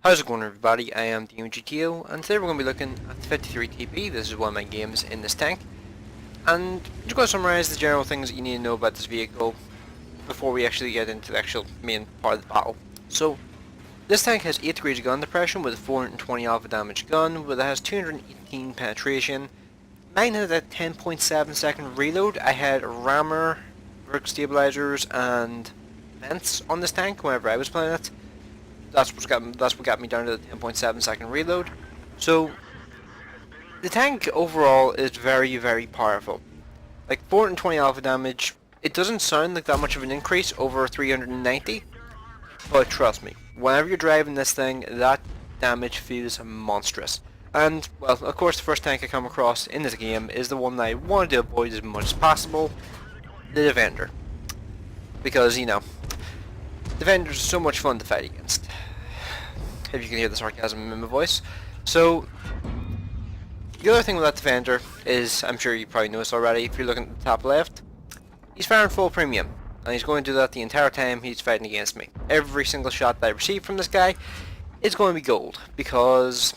How's it going, everybody? I am DeanoGTO, and today we're going to be looking at the 53 TP. This is one of my games in this tank, and I'm just going to summarise the general things that you need to know about this vehicle before we actually get into the actual main part of the battle. So, this tank has 8 degrees of gun depression with a 420 alpha damage gun, it has 218 penetration. Mine had a 10.7 second reload. I had rammer, work stabilizers, and vents on this tank whenever I was playing it. That's what got me down to the 10.7 second reload. So the tank overall is very, very powerful. Like 420 alpha damage, it doesn't sound like that much of an increase over 390, but trust me, whenever you're driving this thing, that damage feels monstrous. And well, of course, the first tank I come across in this game is the one that I wanted to avoid as much as possible, the Defender, because you know, Defenders are so much fun to fight against. If you can hear the sarcasm in my voice. So, the other thing with that Defender is, I'm sure you probably noticed already, if you're looking at the top left, he's firing full premium. And he's going to do that the entire time he's fighting against me. Every single shot that I receive from this guy is going to be gold, because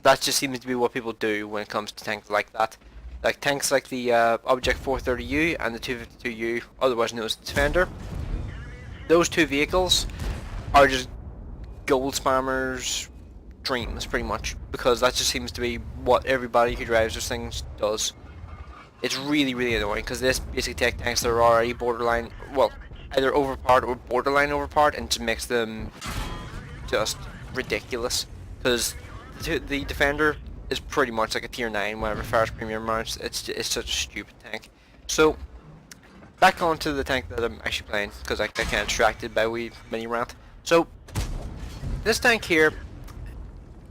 that just seems to be what people do when it comes to tanks like that. Like tanks like the Object 430U and the 252U, otherwise known as the Defender. Those two vehicles are just gold spammers' dreams, pretty much, because that just seems to be what everybody who drives those things does. It's really, really annoying, because this basically takes tanks that are already borderline, well, either overpowered or borderline overpowered, and just makes them just ridiculous. Because the Defender is pretty much like a tier 9 whenever it fires premium rounds. It's such a stupid tank. So, back onto the tank that I'm actually playing, because I got kind of distracted by a wee mini rant. So, this tank here,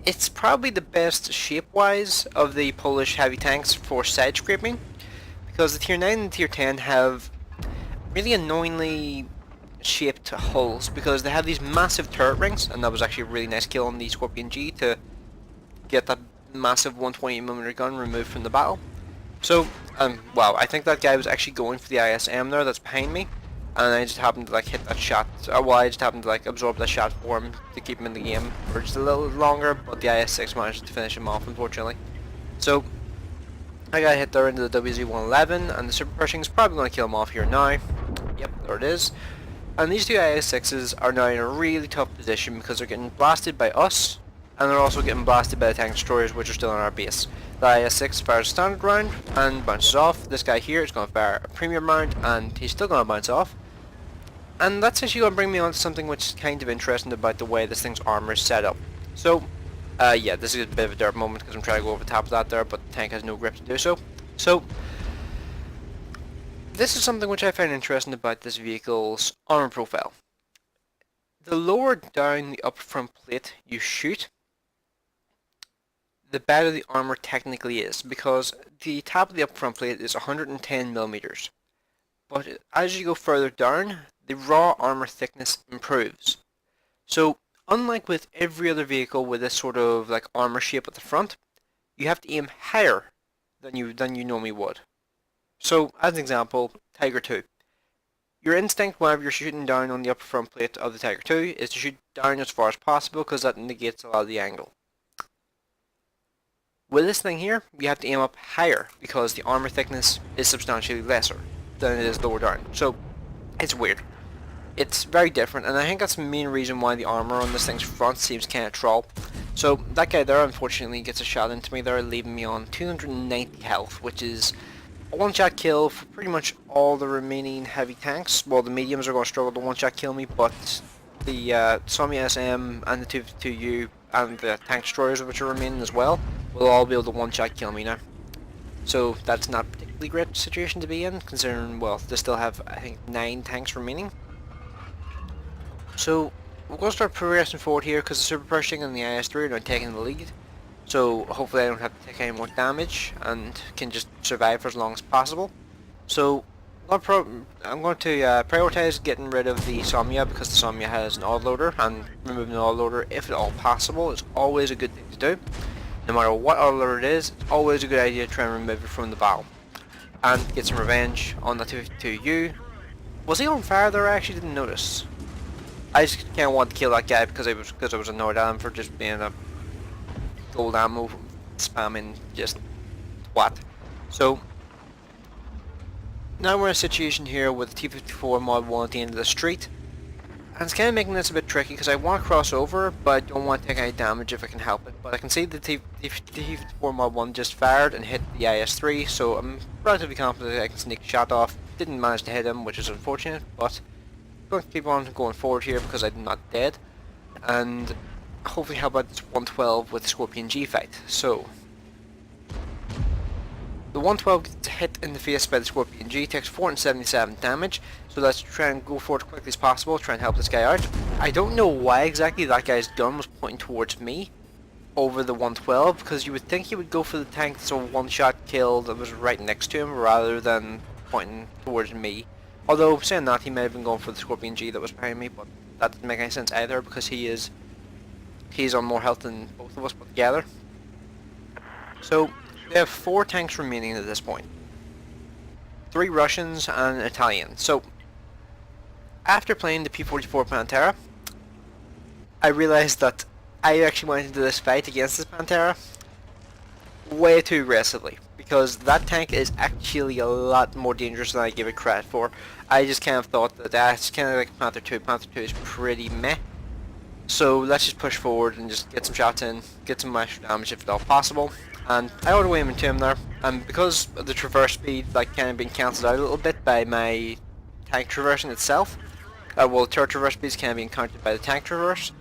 it's probably the best shape-wise of the Polish heavy tanks for side scraping, because the tier 9 and tier 10 have really annoyingly shaped hulls, because they have these massive turret rings, and that was actually a really nice kill on the Scorpion G to get that massive 120mm gun removed from the battle. So, wow, I think that guy was actually going for the ISM there that's behind me, and I just happened to like hit that shot, well, I just happened to like absorb that shot for him to keep him in the game for just a little longer, but the IS-6 managed to finish him off, unfortunately. So, I got hit there into the WZ-111, and the super pushing is probably going to kill him off here now. Yep, there it is. And these two IS-6s are now in a really tough position because they're getting blasted by us, and they're also getting blasted by the tank destroyers, which are still on our base. The IS-6 fires a standard round and bounces off. This guy here is going to fire a premium round, and he's still going to bounce off. And that's actually going to bring me on to something which is kind of interesting about the way this thing's armor is set up. So, yeah, this is a bit of a derp moment because I'm trying to go over the top of that there, but the tank has no grip to do so. So, this is something which I find interesting about this vehicle's armor profile. The lower down the upper front plate you shoot, the better the armor technically is, because the top of the upper front plate is 110mm. But as you go further down, the raw armor thickness improves. So, unlike with every other vehicle with this sort of like armor shape at the front, you have to aim higher than you normally would. So, as an example, Tiger 2. Your instinct whenever you're shooting down on the upper front plate of the Tiger 2 is to shoot down as far as possible, because that negates a lot of the angle. With this thing here, you have to aim up higher, because the armor thickness is substantially lesser than it is lower down. So, it's weird. It's very different, and I think that's the main reason why the armor on this thing's front seems kind of troll. So, that guy there unfortunately gets a shot into me there, leaving me on 290 health, which is a one-shot kill for pretty much all the remaining heavy tanks. Well, the mediums are going to struggle to one-shot kill me, but the Somya SM and the 252U and the tank destroyers, which are remaining as well, will all be able to one-shot kill me now. So that's not a particularly great situation to be in, considering, well, they still have, I think, 9 tanks remaining. So, we're going to start progressing forward here, because the super pushing and the IS-3 are now taking the lead. So, hopefully I don't have to take any more damage, and can just survive for as long as possible. So, I'm going to prioritize getting rid of the Somya, because the Somya has an autoloader, and removing the autoloader, if at all possible, is always a good thing to do. No matter what autoloader it is, it's always a good idea to try and remove it from the battle. And get some revenge on the 252U. Was he on fire there? I actually didn't notice. I just kind of wanted to kill that guy because I was annoyed at him for just being a gold ammo spamming just twat. So now we're in a situation here with the T-54 Mod 1 at the end of the street, and it's kind of making this a bit tricky because I want to cross over, but I don't want to take any damage if I can help it. But I can see the T-54 Mod 1 just fired and hit the IS-3, so I'm relatively confident that I can sneak a shot off. Didn't manage to hit him, which is unfortunate, but I'm going to keep on going forward here because I'm not dead, and hopefully help out this 112 with the Scorpion G fight. So the 112 gets hit in the face by the Scorpion G, takes 477 damage, so let's try and go for it as quickly as possible, try and help this guy out. I don't know why exactly that guy's gun was pointing towards me over the 112, because you would think he would go for the tank so one shot kill that was right next to him rather than pointing towards me. Although, saying that, he may have been going for the Scorpion G that was behind me, but that didn't make any sense either because he's on more health than both of us put together. So we have 4 tanks remaining at this point. 3 Russians and an Italian. So after playing the P-44 Pantera, I realized that I actually went into this fight against this Pantera way too aggressively, because that tank is actually a lot more dangerous than I give it credit for. I just kind of thought that that's kind of like Panther 2. Panther 2 is pretty meh. So let's just push forward and just get some shots in, get some extra damage if at all possible. And I auto aim into him there, and because of the traverse speed like kind of being cancelled out a little bit by my tank traversing itself, well, the turret traverse speed is kind of being counted by the tank traverse.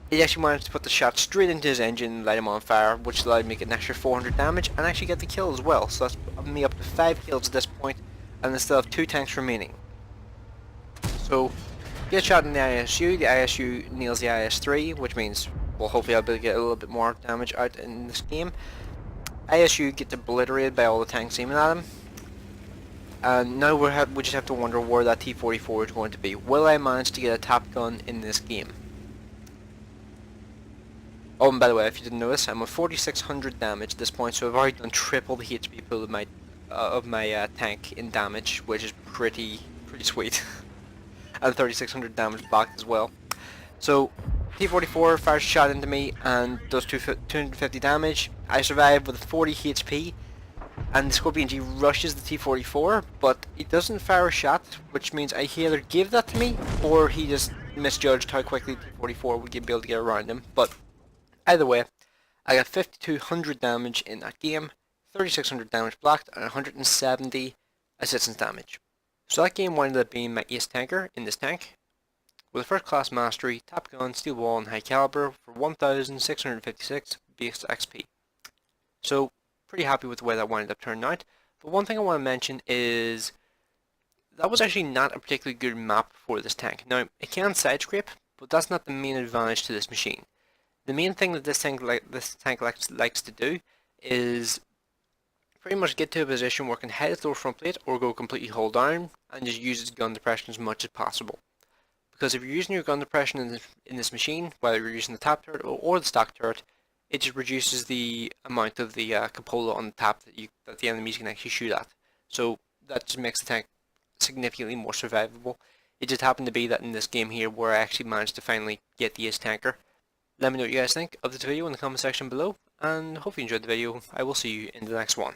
He actually managed to put the shot straight into his engine and light him on fire, which allowed me to get an extra 400 damage and actually get the kill as well. So that's me up to 5 kills at this point, and I still have 2 tanks remaining. So get a shot in the ISU nails the IS-3, which means, well, hopefully I'll be able to get a little bit more damage out in this game. ISU gets obliterated by all the tanks aiming at him. And now we just have to wonder where that T-44 is going to be. Will I manage to get a top gun in this game? Oh, and by the way, if you didn't notice, I'm at 4,600 damage at this point, so I've already done triple the HP pool of my tank in damage, which is pretty sweet. And 3,600 damage blocked as well. So T-44 fires a shot into me and does 250 damage. I survive with 40 HP, and the Scorpion G rushes the T-44, but he doesn't fire a shot, which means I either give that to me or he just misjudged how quickly the T-44 would be able to get around him. But either way, I got 5,200 damage in that game, 3,600 damage blocked, and 170 assistance damage. So that game wound up being my ace tanker in this tank, with a first class mastery, top gun, steel wall, and high caliber for 1,656 base XP. So pretty happy with the way that wound up turning out. But one thing I want to mention is that was actually not a particularly good map for this tank. Now it can side scrape, but that's not the main advantage to this machine. The main thing that this tank likes to do is pretty much get to a position where it can head its lower front plate or go completely hull down and just use its gun depression as much as possible. Because if you're using your gun depression in this machine, whether you're using the top turret or the stock turret, it just reduces the amount of the cupola on the top that the enemies can actually shoot at. So that just makes the tank significantly more survivable. It just happened to be that in this game here where I actually managed to finally get the ace tanker. Let me know what you guys think of this video in the comment section below, and hope you enjoyed the video. I will see you in the next one.